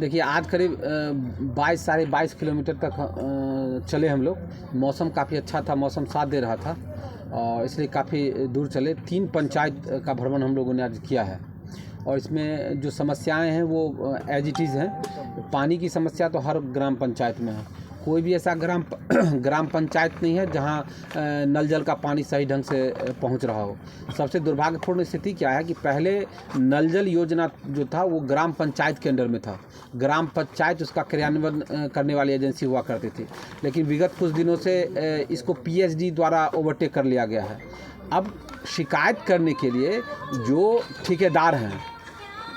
देखिए आज करीब 22 साढ़े 22 किलोमीटर तक चले हम लोग। मौसम काफ़ी अच्छा था, मौसम साथ दे रहा था और इसलिए काफ़ी दूर चले। 3 पंचायत का भ्रमण हम लोगों ने आज किया है और इसमें जो समस्याएं हैं वो एज इट इज़ हैं। पानी की समस्या तो हर ग्राम पंचायत में है। कोई भी ऐसा ग्राम पंचायत नहीं है जहां नल जल का पानी सही ढंग से पहुंच रहा हो। सबसे दुर्भाग्यपूर्ण स्थिति क्या है कि पहले नल जल योजना जो था वो ग्राम पंचायत के अंडर में था। ग्राम पंचायत उसका क्रियान्वयन करने वाली एजेंसी हुआ करती थी, लेकिन विगत कुछ दिनों से इसको पीएचडी द्वारा ओवरटेक कर लिया गया है। अब शिकायत करने के लिए जो ठेकेदार हैं,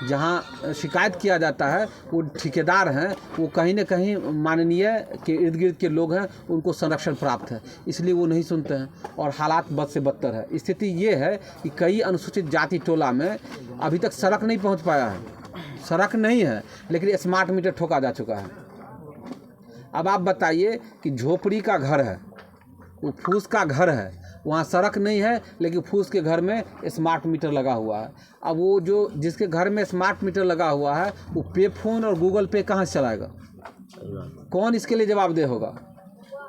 जहाँ शिकायत किया जाता है वो ठेकेदार हैं, वो कहीं ना कहीं माननीय के इर्द गिर्द के लोग हैं, उनको संरक्षण प्राप्त है, इसलिए वो नहीं सुनते हैं और हालात बद से बदतर है। स्थिति ये है कि कई अनुसूचित जाति टोला में अभी तक सड़क नहीं पहुंच पाया है। सड़क नहीं है लेकिन स्मार्ट मीटर ठोका जा चुका है। अब आप बताइए कि झोपड़ी का घर है, वो फूस का घर है, वहाँ सड़क नहीं है लेकिन फूस के घर में स्मार्ट मीटर लगा हुआ है। अब वो जो जिसके घर में स्मार्ट मीटर लगा हुआ है वो पे फ़ोन और गूगल पे कहाँ से चलाएगा? कौन इसके लिए जवाबदेह होगा?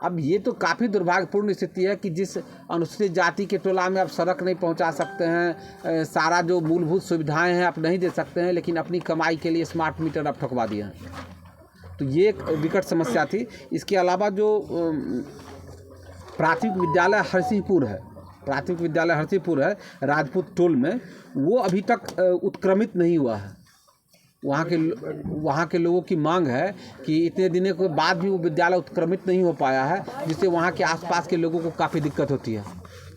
अब ये तो काफ़ी दुर्भाग्यपूर्ण स्थिति है कि जिस अनुसूचित जाति के टोला में आप सड़क नहीं पहुंचा सकते हैं, सारा जो मूलभूत सुविधाएं हैं आप नहीं दे सकते हैं, लेकिन अपनी कमाई के लिए स्मार्ट मीटर आप ठुकवा दिए हैं। तो ये एक विकट समस्या थी। इसके अलावा जो प्राथमिक विद्यालय हरसिंहपुर है राजपूत टोल में, वो अभी तक उत्क्रमित नहीं हुआ है। वहाँ के लोगों की मांग है कि इतने दिनों के बाद भी वो विद्यालय उत्क्रमित नहीं हो पाया है, जिससे वहाँ के आसपास के लोगों को काफ़ी दिक्कत होती है।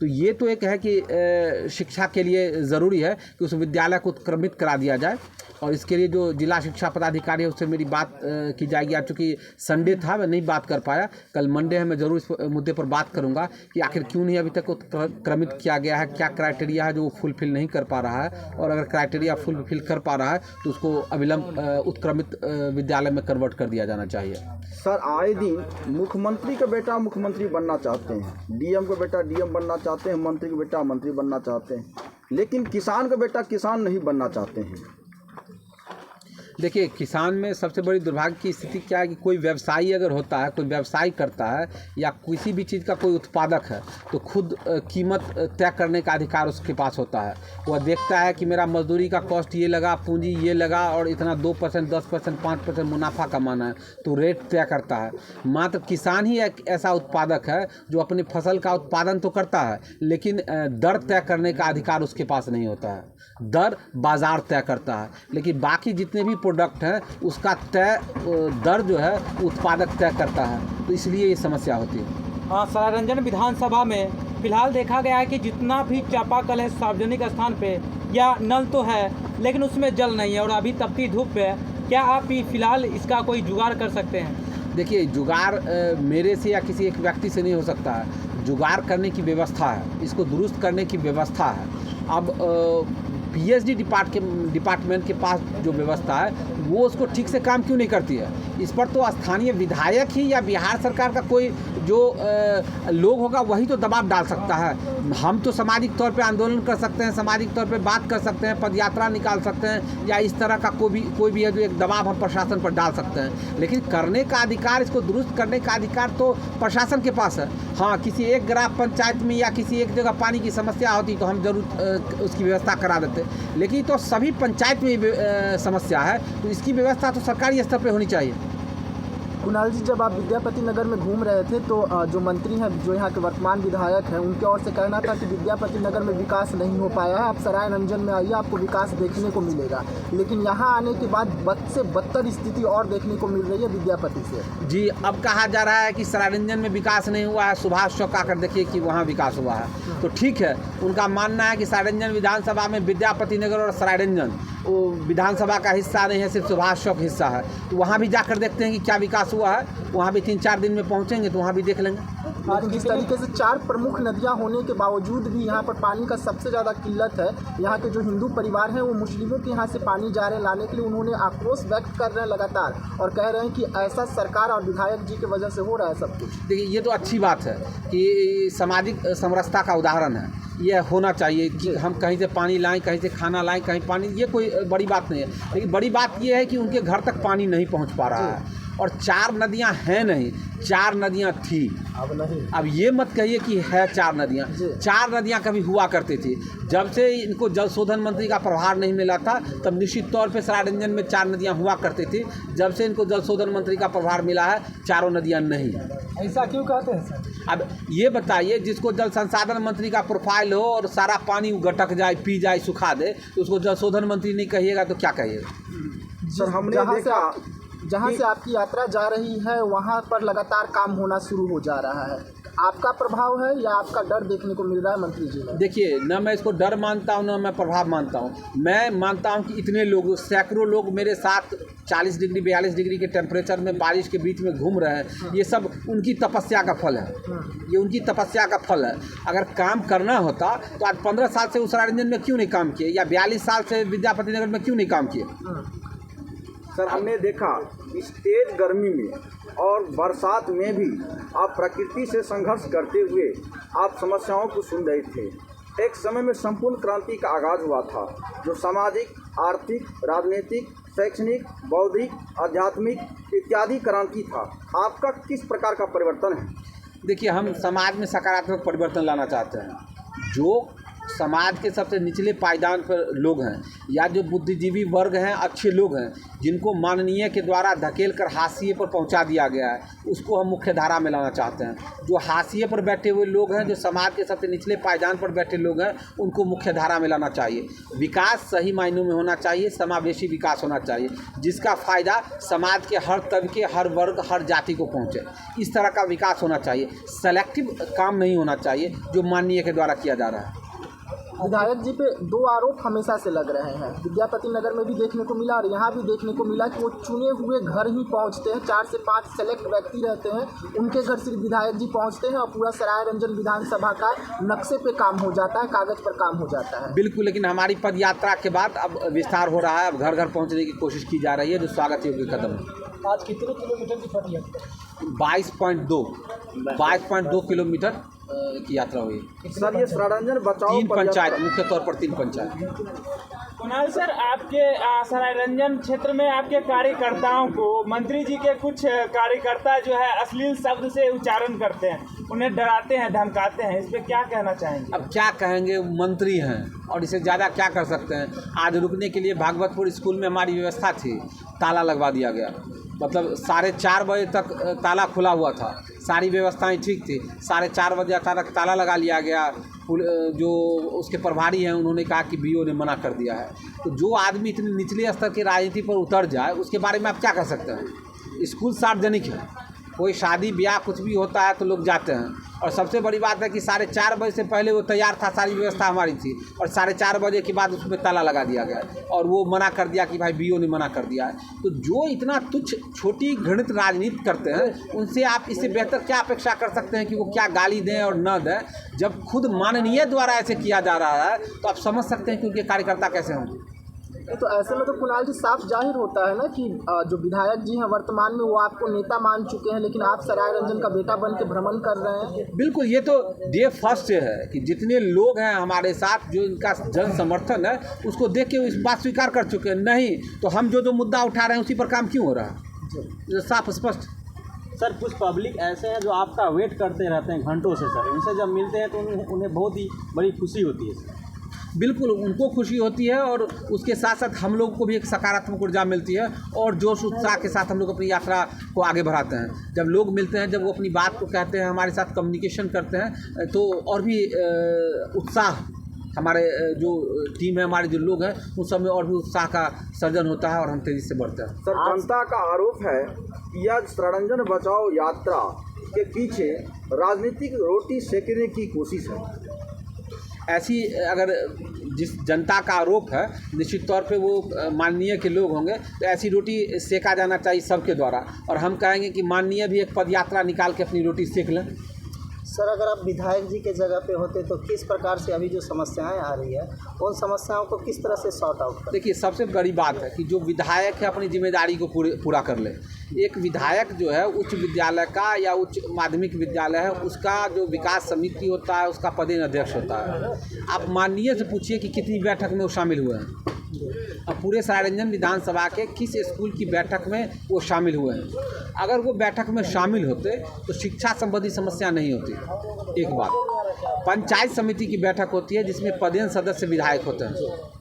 तो ये तो एक है कि शिक्षा के लिए ज़रूरी है कि उस विद्यालय को उत्क्रमित करा दिया जाए और इसके लिए जो जिला शिक्षा पदाधिकारी है उससे मेरी बात की जाएगी। आज चूँकि संडे था मैं नहीं बात कर पाया, कल मंडे है, मैं ज़रूर इस मुद्दे पर बात करूँगा कि आखिर क्यों नहीं अभी तक उत्क्रमित किया गया है, क्या क्राइटेरिया है जो वो फुलफिल नहीं कर पा रहा है, और अगर क्राइटेरिया फुलफिल कर पा रहा है तो उसको अविलंब उत्क्रमित विद्यालय में कन्वर्ट कर दिया जाना चाहिए। सर, आए दिन मुख्यमंत्री का बेटा मुख्यमंत्री बनना चाहते हैं, डीएम का बेटा डीएम बनना चाहते हैं, मंत्री का बेटा मंत्री बनना चाहते हैं, लेकिन किसान का बेटा किसान नहीं बनना चाहते हैं। देखिए, किसान में सबसे बड़ी दुर्भाग्य की स्थिति क्या है कि कोई व्यवसायी अगर होता है, कोई व्यवसाय करता है या किसी भी चीज़ का कोई उत्पादक है तो खुद कीमत तय करने का अधिकार उसके पास होता है। वह देखता है कि मेरा मजदूरी का कॉस्ट ये लगा, पूंजी ये लगा और इतना 2%, 10%, 5% मुनाफा कमाना है, तो रेट तय करता है। मात्र किसान ही एक ऐसा उत्पादक है जो अपनी फसल का उत्पादन तो करता है लेकिन दर तय करने का अधिकार उसके पास नहीं होता है। दर बाजार तय करता है, लेकिन बाकी जितने भी प्रोडक्ट हैं उसका तय दर जो है उत्पादक तय करता है। तो इसलिए ये समस्या होती है। सरायरंजन विधानसभा में फिलहाल देखा गया है कि जितना भी चापाकल है सार्वजनिक स्थान पे या नल तो है लेकिन उसमें जल नहीं है और अभी तपती धूप है। क्या आप फिलहाल इसका कोई जुगाड़ कर सकते हैं? देखिए, जुगाड़ मेरे से या किसी एक व्यक्ति से नहीं हो सकता है। जुगाड़ करने की व्यवस्था है, इसको दुरुस्त करने की व्यवस्था है। अब पीएचडी डिपार्टमेंट के पास जो व्यवस्था है वो उसको ठीक से काम क्यों नहीं करती है? इस पर तो स्थानीय विधायक ही या बिहार सरकार का कोई जो लोग होगा वही तो दबाव डाल सकता है। हम तो सामाजिक तौर पे आंदोलन कर सकते हैं, सामाजिक तौर पे बात कर सकते हैं, पदयात्रा निकाल सकते हैं या इस तरह का कोई भी है जो एक दबाव हम प्रशासन पर डाल सकते हैं, लेकिन करने का अधिकार, इसको दुरुस्त करने का अधिकार तो प्रशासन के पास है। हाँ, किसी एक ग्राम पंचायत में या किसी एक जगह पानी की समस्या होती तो हम जरूर उसकी व्यवस्था करा देते, लेकिन तो सभी पंचायत में समस्या है तो इसकी व्यवस्था तो सरकारी स्तर पर होनी चाहिए। कुणाल जी, जब आप विद्यापति नगर में घूम रहे थे तो जो मंत्री हैं, जो यहाँ के वर्तमान विधायक हैं, उनके ओर से कहना था कि विद्यापति नगर में विकास नहीं हो पाया है, आप सरायरंजन में आइए आपको विकास देखने को मिलेगा, लेकिन यहाँ आने के बाद बद से बदतर स्थिति और देखने को मिल रही है विद्यापति से। जी, अब कहा जा रहा है कि सरायरंजन में विकास नहीं हुआ है, सुभाष चौक आकर देखिए कि वहाँ विकास हुआ है। तो ठीक है, उनका मानना है कि सरायरंजन विधानसभा में विद्यापति नगर और सरायरंजन वो विधानसभा का हिस्सा नहीं है, सिर्फ सुभाष चौक हिस्सा है। तो वहाँ भी जाकर देखते हैं कि क्या विकास हुआ है। वहाँ भी 3-4 दिन में पहुँचेंगे तो वहाँ भी देख लेंगे। लेकिन जिस तरीके से 4 प्रमुख नदियाँ होने के बावजूद भी यहाँ पर पानी का सबसे ज़्यादा किल्लत है। यहाँ के जो हिंदू परिवार हैं वो मुस्लिमों के यहाँ से पानी जा रहे हैं लाने के लिए, उन्होंने आक्रोश व्यक्त कर रहे हैं लगातार और कह रहे हैं कि ऐसा सरकार और विधायक जी की वजह से हो रहा है सब कुछ। देखिए, ये तो अच्छी बात है कि सामाजिक समरसता का उदाहरण है। ये होना चाहिए कि हम कहीं से पानी लाएं, कहीं से खाना लाएं, कहीं पानी, ये कोई बड़ी बात नहीं है। लेकिन बड़ी बात ये है कि उनके घर तक पानी नहीं पहुंच पा रहा है। और 4 नदियां हैं नहीं, 4 नदियां थी। अब नहीं, अब ये मत कहिए कि है 4 नदियां। 4 नदियां कभी हुआ करती थी। जब से इनको जल शोधन मंत्री का प्रभार नहीं मिला था, तब निश्चित तौर पे सरायरंजन में 4 नदियां हुआ करती थी। जब से इनको जल शोधन मंत्री का प्रभार मिला है, 4 नदियां नहीं। ऐसा क्यों कहते हैं सर? अब ये बताइए, जिसको जल संसाधन मंत्री का प्रोफाइल हो और सारा पानी गटक जाए, पी जाए, सुखा दे, तो उसको जल शोधन मंत्री नहीं कहिएगा तो क्या कहिएगा? सर, हमने जहाँ से आपकी यात्रा जा रही है वहाँ पर लगातार काम होना शुरू हो जा रहा है। आपका प्रभाव है या आपका डर देखने को मिल रहा है मंत्री जी में? देखिए, न मैं इसको डर मानता हूँ, न मैं प्रभाव मानता हूँ। मैं मानता हूँ कि इतने लोग, सैकड़ों लोग मेरे साथ 40 डिग्री 42 डिग्री के टेम्परेचर में बारिश के बीच में घूम रहे हैं। ये सब उनकी तपस्या का फल है। ये उनकी तपस्या का फल है। अगर काम करना होता तो आज 15 साल से उस सरायरंजन में क्यों नहीं काम किए, या 42 साल से विद्यापति नगर में क्यों नहीं काम किए? सर, हमने देखा इस तेज गर्मी में और बरसात में भी आप प्रकृति से संघर्ष करते हुए आप समस्याओं को सुन रहे थे। एक समय में संपूर्ण क्रांति का आगाज हुआ था, जो सामाजिक, आर्थिक, राजनीतिक, शैक्षणिक, बौद्धिक, आध्यात्मिक इत्यादि क्रांति था। आपका किस प्रकार का परिवर्तन है? देखिए, हम समाज में सकारात्मक परिवर्तन लाना चाहते हैं। जो समाज के सबसे निचले पायदान पर लोग हैं, या जो बुद्धिजीवी वर्ग हैं, अच्छे लोग हैं, जिनको माननीय के द्वारा धकेल कर हाशिए पर पहुंचा दिया गया है, उसको हम मुख्य धारा में लाना चाहते हैं। जो हाशिए पर बैठे हुए लोग हैं, जो समाज के सबसे निचले पायदान पर बैठे लोग हैं, उनको मुख्य धारा में लाना चाहिए। विकास सही मायनों में होना चाहिए, समावेशी विकास होना चाहिए, जिसका फ़ायदा समाज के हर तबके, हर वर्ग, हर जाति को पहुँचे। इस तरह का विकास होना चाहिए। सेलेक्टिव काम नहीं होना चाहिए जो माननीय के द्वारा किया जा रहा है। विधायक जी पे 2 आरोप हमेशा से लग रहे हैं। विद्यापति नगर में भी देखने को मिला और यहाँ भी देखने को मिला कि वो चुने हुए घर ही पहुँचते हैं। 4 से 5 सेलेक्ट व्यक्ति रहते हैं, उनके घर सिर्फ विधायक जी पहुँचते हैं और पूरा सरायरंजन विधानसभा का नक्शे पे काम हो जाता है, कागज़ पर काम हो जाता है। बिल्कुल, लेकिन हमारी पद यात्रा के बाद अब विस्तार हो रहा है। अब घर घर पहुँचने की कोशिश की जा रही है, जो स्वागत योग्य कदम है। आज कितने किलोमीटर की पद यात्रा? 22.2 किलोमीटर की यात्रा हुई। सर, ये सरायरंजन बचाओ 3 पंचायत, मुख्य तौर पर 3 पंचायत। कुणाल सर, आपके सरायरंजन क्षेत्र में आपके कार्यकर्ताओं को मंत्री जी के कुछ कार्यकर्ता जो है अश्लील शब्द से उच्चारण करते हैं, उन्हें डराते हैं, धमकाते हैं, इस पे क्या कहना चाहेंगे? अब क्या कहेंगे, मंत्री हैं और इससे ज़्यादा क्या कर सकते हैं। आज रुकने के लिए भागवतपुर स्कूल में हमारी व्यवस्था थी, ताला लगवा दिया गया। मतलब 4:30 बजे तक ताला खुला हुआ था, सारी व्यवस्थाएं ठीक थी। 4:30 बजे अचानक ताला लगा लिया गया। जो उसके प्रभारी हैं, उन्होंने कहा कि बीओ ने मना कर दिया है। तो जो आदमी इतने निचले स्तर की राजनीति पर उतर जाए, उसके बारे में आप क्या कर सकते हैं। स्कूल सार्वजनिक है, कोई शादी ब्याह कुछ भी होता है तो लोग जाते हैं। और सबसे बड़ी बात है कि 4:30 बजे से पहले वो तैयार था, सारी व्यवस्था हमारी थी, और 4:30 बजे के बाद उसमें ताला लगा दिया गया और वो मना कर दिया कि भाई बीओ ने मना कर दिया है। तो जो इतना तुच्छ, छोटी, घृणित राजनीति करते हैं, उनसे आप इससे बेहतर क्या अपेक्षा कर सकते हैं कि वो क्या गाली दें और न दें। जब खुद माननीय द्वारा ऐसे किया जा रहा है तो आप समझ सकते हैं कि उनके कार्यकर्ता कैसे होंगे। तो ऐसे में तो कुणाल जी साफ जाहिर होता है ना कि जो विधायक जी हैं वर्तमान में, वो आपको नेता मान चुके हैं, लेकिन आप सरायरंजन का बेटा बन के भ्रमण कर रहे हैं। बिल्कुल, ये तो डे फर्स्ट से है कि जितने लोग हैं हमारे साथ, जो इनका जन समर्थन है, उसको देख के इस बात स्वीकार कर चुके हैं। नहीं तो हम जो मुद्दा उठा रहे हैं उसी पर काम क्यों हो रहा है, साफ स्पष्ट। सर, कुछ पब्लिक ऐसे हैं जो आपका वेट करते रहते हैं घंटों से सर, उनसे जब मिलते हैं तो उन्हें बहुत ही बड़ी खुशी होती है सर। बिल्कुल, उनको खुशी होती है और उसके साथ साथ हम लोग को भी एक सकारात्मक ऊर्जा मिलती है और जोश उत्साह के साथ हम लोग अपनी यात्रा को आगे बढ़ाते हैं। जब लोग मिलते हैं, जब वो अपनी बात को कहते हैं, हमारे साथ कम्युनिकेशन करते हैं, तो और भी उत्साह, हमारे जो टीम है, हमारे जो लोग हैं, उन सब में और भी उत्साह का सर्जन होता है और हम तेज़ी से बढ़ते हैं। सर, जनता का आरोप है कि यह सरायरंजन बचाओ यात्रा के पीछे राजनीतिक रोटी सेकने की कोशिश है। ऐसी अगर जिस जनता का आरोप है, निश्चित तौर पे वो माननीय के लोग होंगे, तो ऐसी रोटी सेका जाना चाहिए सबके द्वारा। और हम कहेंगे कि माननीय भी एक पद यात्रा निकाल के अपनी रोटी सेक लें। सर, अगर आप विधायक जी के जगह पे होते तो किस प्रकार से अभी जो समस्याएं आ रही है उन समस्याओं को किस तरह से सॉर्ट आउट करें? देखिए, सबसे बड़ी बात है कि जो विधायक है अपनी जिम्मेदारी को पूरा कर ले। एक विधायक जो है उच्च विद्यालय का या उच्च माध्यमिक विद्यालय है, उसका जो विकास समिति होता है उसका पदेन अध्यक्ष होता है। आप माननीय से पूछिए कि कितनी बैठक में वो शामिल हुए हैं। अब पूरे सरायरंजन विधानसभा के किस स्कूल की बैठक में वो शामिल हुए हैं। अगर वो बैठक में शामिल होते तो शिक्षा संबंधी समस्या नहीं होती। एक बात, पंचायत समिति की बैठक होती है जिसमें पदेन सदस्य विधायक होते हैं।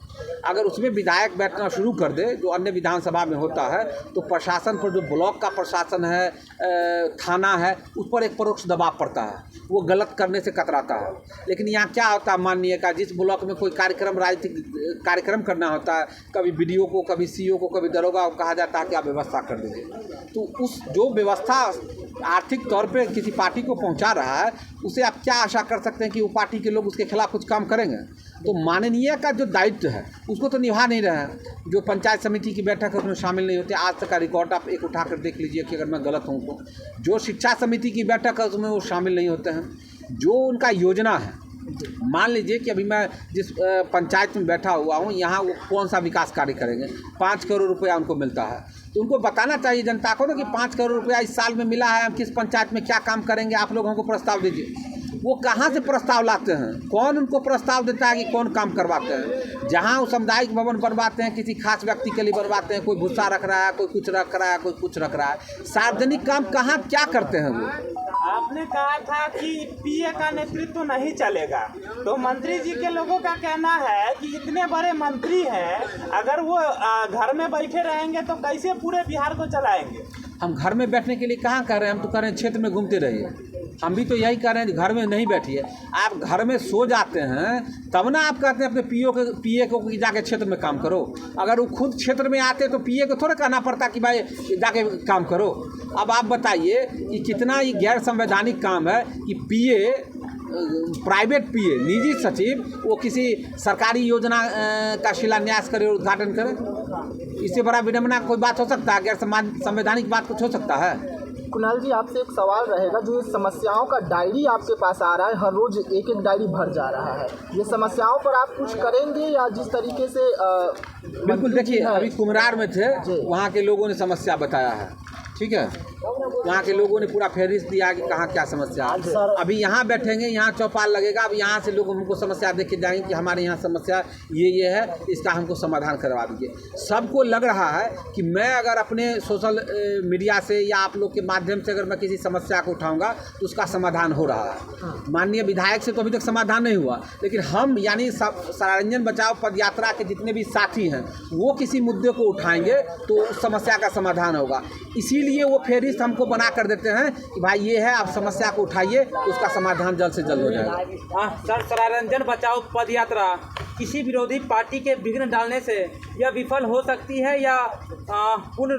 अगर उसमें विधायक बैठना शुरू कर दे जो अन्य विधानसभा में होता है तो प्रशासन पर, जो ब्लॉक का प्रशासन है, थाना है, उस पर एक परोक्ष दबाव पड़ता है, वो गलत करने से कतराता है। लेकिन यहाँ क्या होता है, माननीय का जिस ब्लॉक में कोई कार्यक्रम, राजनीतिक कार्यक्रम करना होता है, कभी बीडीओ को, कभी सीईओ को, कभी दरोगा को कहा जाता है कि आप व्यवस्था कर दीजिए। तो उस जो व्यवस्था आर्थिक तौर पे किसी पार्टी को पहुंचा रहा है, उसे आप क्या आशा कर सकते हैं कि वो पार्टी के लोग उसके खिलाफ कुछ काम करेंगे? तो माननीय का जो दायित्व है उसको तो निभा नहीं रहे हैं। जो पंचायत समिति की बैठक है उसमें शामिल नहीं होते। आज तक का रिकॉर्ड आप एक उठा कर देख लीजिए कि अगर मैं गलत हूँ तो। जो शिक्षा समिति की बैठक है उसमें वो शामिल नहीं होते हैं। जो उनका योजना है, मान लीजिए कि अभी मैं जिस पंचायत में बैठा हुआ हूँ, यहाँ वो कौन सा विकास कार्य करेंगे, 5 करोड़ रुपया उनको मिलता है, तो उनको बताना चाहिए जनता को ना कि 5 करोड़ रुपया इस साल में मिला है, हम किस पंचायत में क्या काम करेंगे, आप लोग हमको प्रस्ताव दीजिए। वो कहाँ से प्रस्ताव लाते हैं? कौन उनको प्रस्ताव देता है कि कौन काम करवाते हैं? जहाँ वो सामुदायिक भवन बनवाते हैं, किसी खास व्यक्ति के लिए बनवाते हैं, कोई भूसा रख रहा है, कोई कुछ रख रहा है, कोई कुछ रख रहा है। सार्वजनिक काम कहाँ क्या करते हैं वो? आपने कहा था कि पीए का नेतृत्व नहीं चलेगा, तो मंत्री जी के लोगों का कहना है कि इतने बड़े मंत्री हैं, अगर वो घर में बैठे रहेंगे तो कैसे पूरे बिहार को चलाएंगे? हम घर में बैठने के लिए कहाँ कह रहे हैं? हम तो कह रहे हैं क्षेत्र में घूमते रहिए। हम भी तो यही कह रहे हैं कि घर में नहीं बैठिए। आप घर में सो जाते हैं तब ना आप कहते हैं अपने पीए को कि जाके क्षेत्र में काम करो। अगर वो खुद क्षेत्र में आते तो पीए को थोड़ा कहना पड़ता कि भाई जाके काम करो। अब आप बताइए कि कितना ये गैर संवैधानिक काम है कि पीए, प्राइवेट पीए, निजी सचिव, वो किसी सरकारी योजना का शिलान्यास करे, उद्घाटन करे। इससे बड़ा विडंबना कोई बात हो सकता है? गैर संवैधानिक बात कुछ हो सकता है? कुणाल जी, आपसे एक सवाल रहेगा। जो ये समस्याओं का डायरी आपके पास आ रहा है, हर रोज एक एक डायरी भर जा रहा है, ये समस्याओं पर आप कुछ करेंगे या जिस तरीके से बिल्कुल, देखिए अभी कुमरार में थे, वहाँ के लोगों ने समस्या बताया है, ठीक है, वहाँ के लोगों ने पूरा फहरिस्त दिया कि कहाँ क्या समस्या है। अभी यहाँ बैठेंगे, यहाँ चौपाल लगेगा, अब यहाँ से लोग हमको समस्या देख के जाएंगे कि हमारे यहाँ समस्या ये है, इसका हमको समाधान करवा दीजिए। सबको लग रहा है कि मैं अगर अपने सोशल मीडिया से या आप लोग के माध्यम से अगर मैं किसी समस्या को उठाऊंगा तो उसका समाधान हो रहा है। माननीय विधायक से तो अभी तक समाधान नहीं हुआ, लेकिन हम यानी सरायरंजन बचाओ पद यात्रा के जितने भी साथी हैं वो किसी मुद्दे को उठाएंगे तो उस समस्या का समाधान होगा। इसीलिए वो फेरिस्त हमको बना कर देते हैं कि भाई ये है, आप समस्या को उठाइए, उसका समाधान जल्द से जल्द हो जाएगा। सर, सरायरंजन बचाओ पद यात्रा किसी विरोधी पार्टी के विघ्न डालने से यह विफल हो सकती है या पूर्ण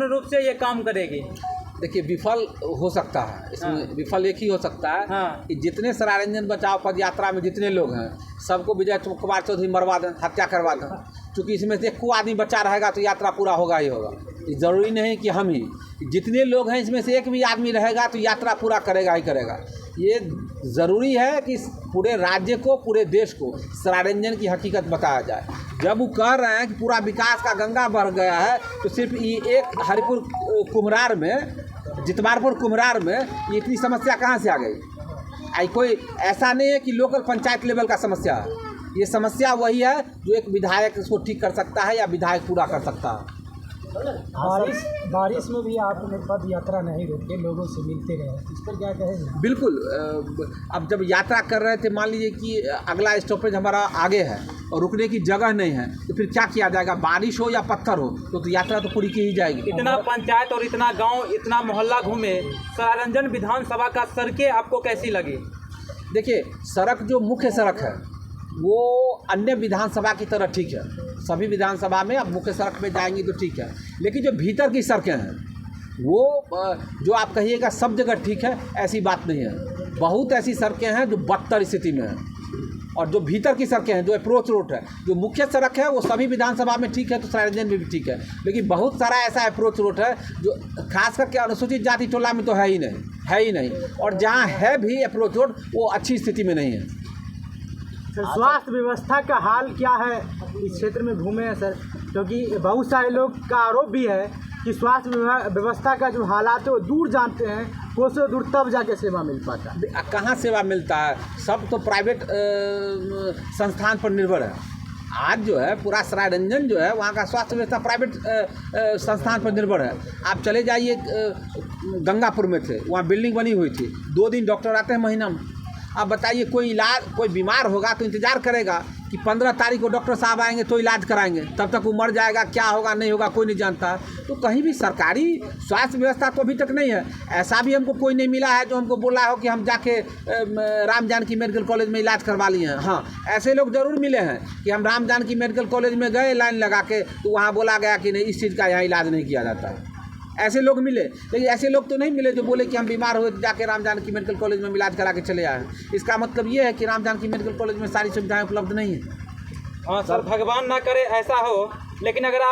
रूप से ये काम करेगी? देखिए, विफल हो सकता है, इसमें विफल एक ही हो सकता है कि जितने सरायरंजन बचाओ पद यात्रा में जितने लोग हैं सबको विजय कुमार चौधरी मरवा दें, हत्या करवा दें। चूँकि इसमें से 1 आदमी बचा रहेगा तो यात्रा पूरा होगा ही होगा। ये ज़रूरी नहीं कि हम ही, जितने लोग हैं इसमें से एक भी आदमी रहेगा तो यात्रा पूरा करेगा ही करेगा। ये ज़रूरी है कि पूरे राज्य को, पूरे देश को सरायरंजन की हकीकत बताया जाए। जब वो कह रहे हैं कि पूरा विकास का गंगा बढ़ गया है, तो सिर्फ ये एक हरिपुर कुमरार में, जितवारपुर कुमरार में ये इतनी समस्या कहाँ से आ गई? कोई ऐसा नहीं है कि लोकल पंचायत लेवल का समस्या है। ये समस्या वही है जो एक विधायक इसको ठीक कर सकता है या विधायक पूरा कर सकता है। बारिश में भी आपने पद यात्रा नहीं रोके, लोगों से मिलते रहे, इस पर क्या कहेंगे? बिल्कुल, अब जब यात्रा कर रहे थे, मान लीजिए कि अगला स्टॉपेज हमारा आगे है और रुकने की जगह नहीं है, तो फिर क्या किया जाएगा? बारिश हो या पत्थर हो तो यात्रा तो पूरी की ही जाएगी। इतना पंचायत और इतना गांव, इतना मोहल्ला घूमे, सरायरंजन विधानसभा का सड़कें आपको कैसी लगी? देखिए, सड़क जो मुख्य सड़क है वो अन्य विधानसभा की तरह ठीक है। सभी विधानसभा में अब मुख्य सड़क पे जाएंगी तो ठीक है, लेकिन जो भीतर की सड़कें हैं वो जो आप कहिएगा सब जगह ठीक है, ऐसी बात नहीं है। बहुत ऐसी सड़कें हैं जो बदतर स्थिति में हैं। और जो भीतर की सड़कें हैं, जो अप्रोच रोड है, जो मुख्य सड़क है वो सभी विधानसभा में ठीक है, तो सरायरंजन में भी ठीक है, लेकिन बहुत सारा ऐसा अप्रोच रोड है जो खास करके अनुसूचित जाति टोला में तो है ही नहीं, और जहाँ है भी अप्रोच रोड वो अच्छी स्थिति में नहीं है। सर, स्वास्थ्य व्यवस्था का हाल क्या है इस क्षेत्र में घूमे हैं सर, क्योंकि बहुत सारे लोग का आरोप भी है कि स्वास्थ्य व्यवस्था का जो हालात है वो दूर जानते हैं, कोसों दूर तब जाके सेवा मिल पाता है। कहाँ सेवा मिलता है, सब तो प्राइवेट संस्थान पर निर्भर है। आज जो है पूरा सरायरंजन जो है वहाँ का स्वास्थ्य व्यवस्था प्राइवेट संस्थान पर निर्भर है। आप चले जाइए, गंगापुर में थे, वहाँ बिल्डिंग बनी हुई थी, 2 दिन डॉक्टर आते हैं महीना में। अब बताइए कोई बीमार होगा तो इंतज़ार करेगा कि 15 तारीख को डॉक्टर साहब आएंगे तो इलाज कराएंगे, तब तक वो मर जाएगा, क्या होगा नहीं होगा कोई नहीं जानता। तो कहीं भी सरकारी स्वास्थ्य व्यवस्था तो अभी तक नहीं है। ऐसा भी हमको कोई नहीं मिला है जो हमको बोला हो कि हम जाके राम जानकी मेडिकल कॉलेज में इलाज करवा लिए हैं। हाँ, ऐसे लोग ज़रूर मिले हैं कि हम राम जानकी मेडिकल कॉलेज में गए लाइन लगा के, तो वहाँ बोला गया कि नहीं, इस चीज़ का यहाँ इलाज नहीं किया जाता है। ऐसे लोग मिले, लेकिन ऐसे लोग तो नहीं मिले जो बोले कि हम बीमार हुए तो जाके राम जानकी मेडिकल कॉलेज में इलाज करा के चले आए। इसका मतलब ये है कि राम जानकी मेडिकल कॉलेज में सारी सुविधाएं उपलब्ध नहीं है। हाँ सर, भगवान ना करे ऐसा हो, लेकिन अगर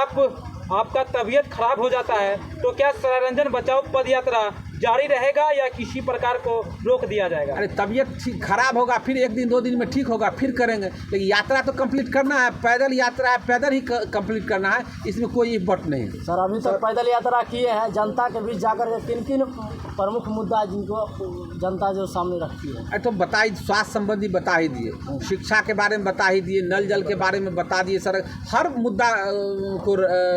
आपका तबीयत खराब हो जाता है तो क्या सरायरंजन बचाओ पद यात्रा जारी रहेगा या किसी प्रकार को रोक दिया जाएगा? अरे तबीयत खराब होगा, फिर 1 दिन 2 दिन में ठीक होगा, फिर करेंगे, लेकिन यात्रा तो कंप्लीट करना है। पैदल यात्रा है, पैदल ही कंप्लीट करना है, इसमें कोई बट नहीं है। सर, अभी तक पैदल यात्रा किए हैं, जनता के बीच जाकर के किन प्रमुख मुद्दा जिनको जनता जो सामने रखती है? अरे तो बता ही, स्वास्थ्य संबंधी बता ही दिए, शिक्षा के बारे में बता ही दिए, नल जल के बारे में बता दिए, सर हर मुद्दा को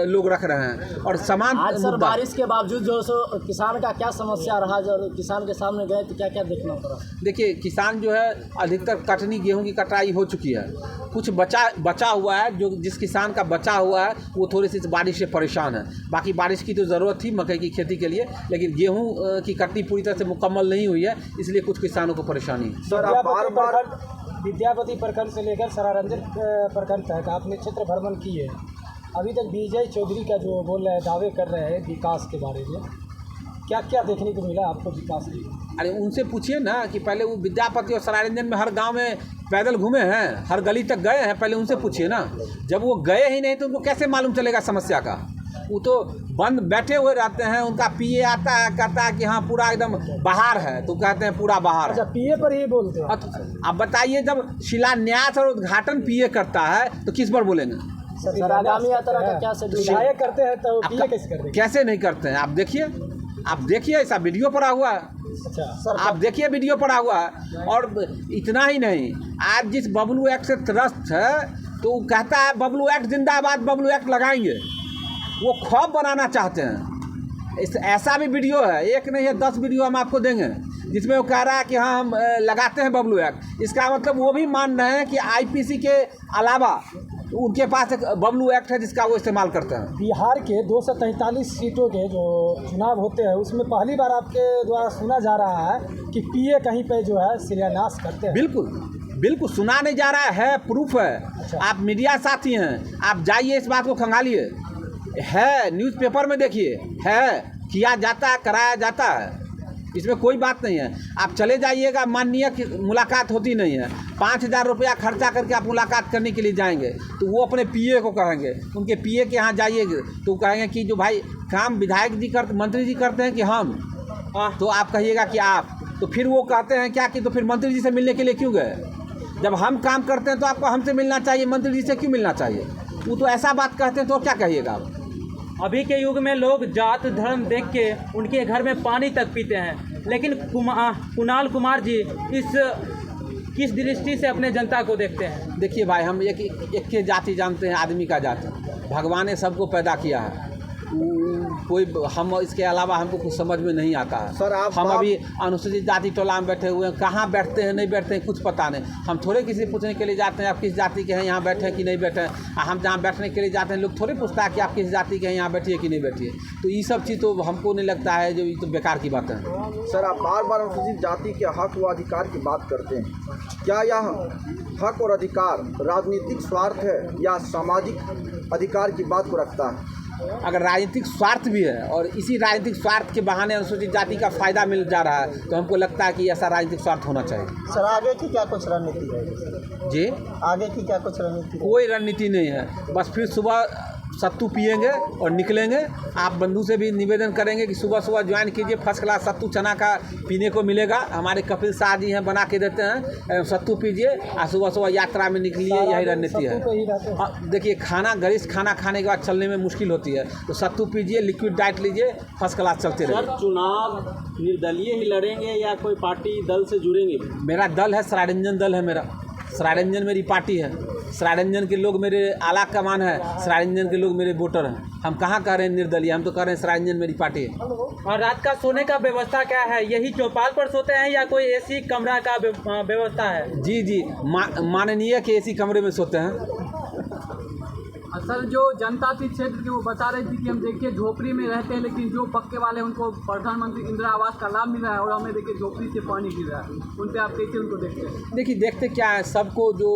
लोग रख रहे हैं। और समान आज सर बारिश के बावजूद जो सो किसान का क्या समस्या रहा, जो किसान के सामने गए तो क्या क्या देखना पड़ा? देखिए, किसान जो है अधिकतर कटनी, गेहूं की कटाई हो चुकी है, कुछ बचा हुआ है। जो जिस किसान का बचा हुआ है वो थोड़ी सी बारिश से परेशान है। बाकी बारिश की तो ज़रूरत थी मकई की खेती के लिए, लेकिन गेहूं की कटनी पूरी तरह से मुकम्मल नहीं हुई है, इसलिए कुछ किसानों को परेशानी है। सर, आप बार विद्यापति प्रखंड से लेकर सरायरंजन प्रखंड तक आपने क्षेत्र भ्रमण किए, अभी तक विजय चौधरी का जो बोल रहे हैं, दावे कर रहे हैं विकास के बारे में, क्या क्या देखने को मिला आपको विकास की? अरे उनसे पूछिए ना कि पहले वो विद्यापति और सरायरंजन में हर गांव में पैदल घूमे हैं, हर गली तक गए हैं, पहले उनसे पूछिए ना। जब वो गए ही नहीं तो उनको कैसे मालूम चलेगा समस्या का? वो तो बंद बैठे हुए रहते हैं, उनका पीए आता है, कहता है कि हाँ पूरा एकदम बाहर है, तो कहते हैं पूरा बाहर है। अच्छा, पीए पर ही बोलते हैं? अब बताइए, जब शिलान्यास और उद्घाटन पीए करता है तो किस पर बोलेंगे? सर, आगामी यात्रा का क्या विधायक करते हैं तो पीए कैसे करते हैं? कैसे नहीं करते हैं? आप देखिए ऐसा वीडियो पड़ा हुआ है। अच्छा सर, आप देखिए वीडियो पड़ा हुआ है। और इतना ही नहीं, आज जिस बबलू एक्ट से त्रस्त है तो वो कहता है बबलू एक्ट जिंदाबाद, बबलू एक्ट लगाएंगे, वो खौफ बनाना चाहते हैं। ऐसा भी वीडियो है, एक नहीं है 10 वीडियो हम आपको देंगे जिसमें वो कह रहा है कि हाँ हम लगाते हैं बबलू एक्ट। इसका मतलब वो भी मान रहे हैं कि आईपीसी के अलावा उनके पास एक बबलू एक्ट है जिसका वो इस्तेमाल करते हैं। बिहार के 243 सीटों के जो चुनाव होते हैं उसमें पहली बार आपके द्वारा सुना जा रहा है कि पीए कहीं पे जो है शिलान्यास करते हैं। बिल्कुल सुना नहीं जा रहा है, प्रूफ है। अच्छा। आप मीडिया साथी हैं, आप जाइए इस बात को खंगालिए, है न्यूज़पेपर में देखिए, है किया जाता है, कराया जाता है, इसमें कोई बात नहीं है। आप चले जाइएगा, माननीय की मुलाकात होती नहीं है, 5000 रुपया खर्चा करके आप मुलाकात करने के लिए जाएंगे तो वो अपने पीए को कहेंगे, उनके पीए के यहाँ जाइएगा तो कहेंगे कि जो भाई काम विधायक जी करते, मंत्री जी करते हैं कि हम, तो आप कहिएगा कि आप, तो फिर वो कहते हैं क्या कि तो फिर मंत्री जी से मिलने के लिए क्यों गए? जब हम काम करते हैं तो आपको हमसे मिलना चाहिए, मंत्री जी से क्यों मिलना चाहिए? वो तो ऐसा बात कहते हैं तो क्या कहिएगा आप? अभी के युग में लोग जात धर्म देख के उनके घर में पानी तक पीते हैं, लेकिन कुणाल कुमार जी किस दृष्टि से अपने जनता को देखते हैं? देखिए भाई, हम एक के जाति जानते हैं, आदमी का जाति। भगवान ने सबको पैदा किया है, कोई हम इसके अलावा हमको कुछ समझ में नहीं आता है। सर, हम अभी अनुसूचित जाति टोला में बैठे हुए हैं, कहाँ बैठते हैं नहीं बैठते हैं कुछ पता नहीं। हम थोड़े किसी पूछने के लिए जाते हैं आप किस जाति के हैं, यहाँ बैठे हैं कि नहीं बैठे हैं। हम जहाँ बैठने के लिए जाते हैं लोग थोड़े पूछता है कि आप किस जाति के हैं, यहाँ बैठिए कि नहीं बैठिए। तो ये सब चीज़ तो हमको नहीं लगता है, जो ये तो बेकार की बात है। सर, आप बार बार अनुसूचित जाति के हक व अधिकार की बात करते हैं, क्या यह हक और अधिकार राजनीतिक स्वार्थ है या सामाजिक अधिकार की बात को रखता है? अगर राजनीतिक स्वार्थ भी है और इसी राजनीतिक स्वार्थ के बहाने अनुसूचित जाति का फ़ायदा मिल जा रहा है, तो हमको लगता है कि ऐसा राजनीतिक स्वार्थ होना चाहिए। सर आगे की क्या कुछ रणनीति है? जी, आगे की क्या कुछ रणनीति है? कोई रणनीति नहीं है, बस फिर सुबह सत्तू पिएंगे और निकलेंगे। आप बंधु से भी निवेदन करेंगे कि सुबह सुबह ज्वाइन कीजिए, फर्स्ट क्लास सत्तू चना का पीने को मिलेगा। हमारे कपिल शाह जी हैं, बना के देते हैं, सत्तू पीजिए और सुबह सुबह यात्रा में निकलिए, यही रणनीति है। देखिए खाना गरिष्ठ खाना खाने के बाद चलने में मुश्किल होती है, तो सत्तू पीजिए, लिक्विड डाइट लीजिए, फर्स्ट क्लास चलते रहिए। सर चुनाव निर्दलीय ही लड़ेंगे या कोई पार्टी दल से जुड़ेंगे? मेरा दल है सराय रंजन दल है, मेरा सराय रंजन मेरी पार्टी है। सराय रंजन के लोग मेरे आला कमान है, सराय रंजन के लोग मेरे वोटर हैं। हम कहाँ कह रहे हैं निर्दलीय, हम तो कह रहे हैं सराय रंजन मेरी पार्टी है। और रात का सोने का व्यवस्था क्या है? यही चौपाल पर सोते हैं या कोई एसी कमरा का व्यवस्था है? जी, माननीय के एसी कमरे में सोते हैं। सर जो जनता थी क्षेत्र की वो बता रही थी कि हम देखिए झोपड़ी में रहते हैं, लेकिन जो पक्के वाले उनको प्रधानमंत्री इंदिरा आवास का लाभ मिल रहा है और हमें देखिए झोपड़ी से पानी गिर रहा है। उन पर आप कैसे उनको देखते हैं? देखिए देखते क्या है, सबको जो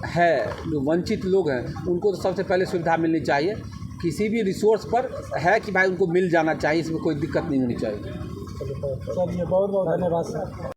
है जो वंचित लोग हैं उनको तो सबसे पहले सुविधा मिलनी चाहिए। किसी भी रिसोर्स पर है कि भाई उनको मिल जाना चाहिए, इसमें कोई दिक्कत नहीं होनी चाहिए। चलिए बहुत बहुत धन्यवाद सर।